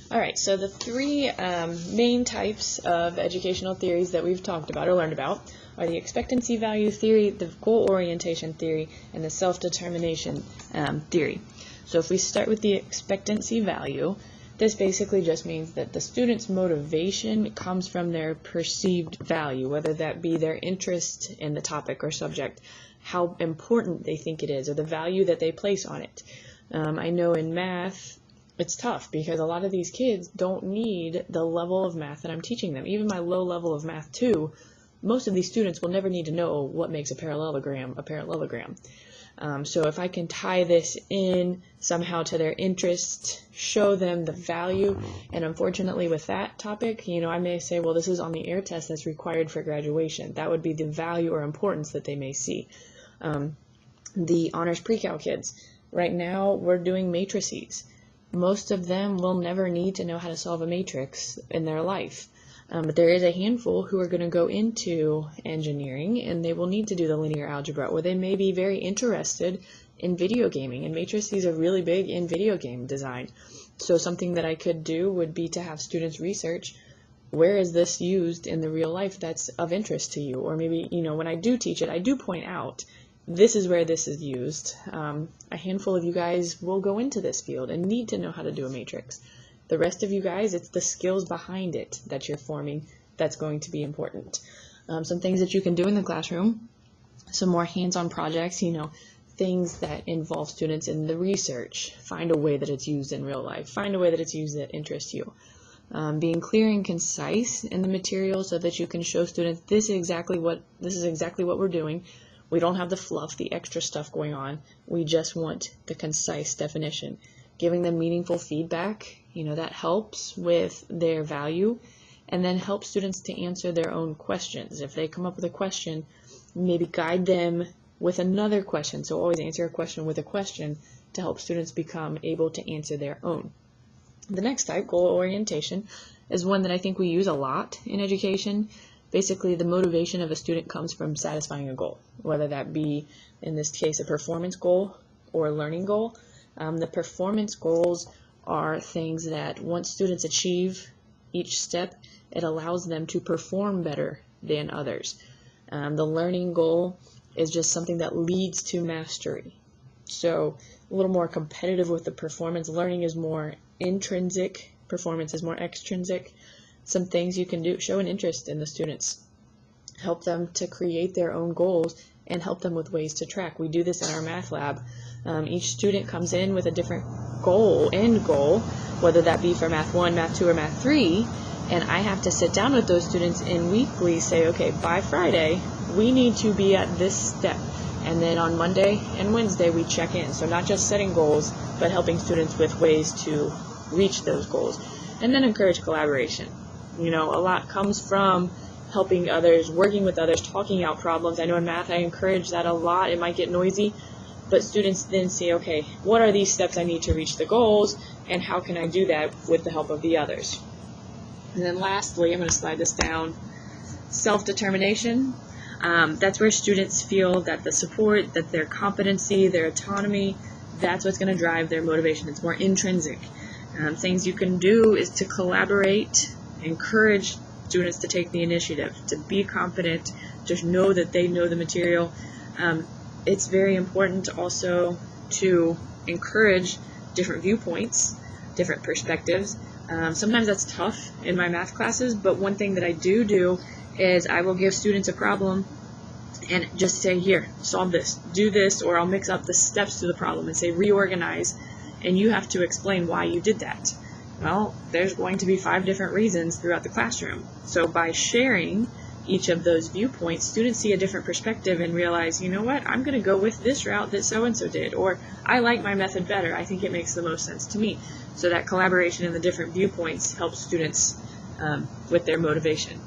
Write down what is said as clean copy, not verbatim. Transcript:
Alright, so the three main types of educational theories that we've talked about or learned about are the expectancy value theory, the goal orientation theory, and the self-determination theory. So if we start with the expectancy value, this basically just means that the student's motivation comes from their perceived value, whether that be their interest in the topic or subject, how important they think it is, or the value that they place on it. I know in math, it's tough because a lot of these kids don't need the level of math that I'm teaching them. Even my low level of math 2, most of these students will never need to know what makes a parallelogram a parallelogram. So if I can tie this in somehow to their interest, show them the value, and unfortunately with that topic, I may say, well, this is on the air test that's required for graduation. That would be the value or importance that they may see. The honors pre-cal kids, right now we're doing matrices. Most of them will never need to know how to solve a matrix in their life. But there is a handful who are going to go into engineering and they will need to do the linear algebra, or they may be very interested in video gaming, and matrices are really big in video game design. So something that I could do would be to have students research, where is this used in the real life that's of interest to you? Or maybe, when I do teach it, I do point out, this is where this is used. A handful of you guys will go into this field and need to know how to do a matrix. The rest of you guys, it's the skills behind it that you're forming that's going to be important. Some things that you can do in the classroom, some more hands-on projects, things that involve students in the research. Find a way that it's used in real life. Find a way that it's used that interests you. Being clear and concise in the material so that you can show students this is exactly what we're doing. We don't have the fluff, the extra stuff going on. We just want the concise definition. Giving them meaningful feedback, that helps with their value, and then helps students to answer their own questions. If they come up with a question, maybe guide them with another question. So always answer a question with a question to help students become able to answer their own. The next type, goal orientation, is one that I think we use a lot in education. Basically, the motivation of a student comes from satisfying a goal, whether that be, in this case, a performance goal or a learning goal. The performance goals are things that once students achieve each step, it allows them to perform better than others. The learning goal is just something that leads to mastery. So a little more competitive with the performance. Learning is more intrinsic, performance is more extrinsic. Some things you can do, show an interest in the students, help them to create their own goals, and help them with ways to track. We do this in our math lab. Each student comes in with a different end goal, whether that be for Math 1, Math 2, or Math 3, and I have to sit down with those students and weekly say, okay, by Friday, we need to be at this step. And then on Monday and Wednesday, we check in. So not just setting goals, but helping students with ways to reach those goals. And then encourage collaboration. A lot comes from helping others, working with others, talking out problems. I know in math I encourage that a lot. It might get noisy, but students then say, okay, what are these steps I need to reach the goals, and how can I do that with the help of the others? And then lastly, I'm going to slide this down, self-determination. That's where students feel that the support, that their competency, their autonomy, that's what's going to drive their motivation. It's more intrinsic. Things you can do is to collaborate, encourage students to take the initiative, to be competent, just know that they know the material. It's very important also to encourage different viewpoints, different perspectives. Sometimes that's tough in my math classes, but one thing that I do is I will give students a problem and just say, here, solve this, do this, or I'll mix up the steps to the problem and say reorganize, and you have to explain why you did that. Well, there's going to be 5 different reasons throughout the classroom. So by sharing each of those viewpoints, students see a different perspective and realize, you know what, I'm going to go with this route that so-and-so did, or I like my method better. I think it makes the most sense to me. So that collaboration in the different viewpoints helps students with their motivation.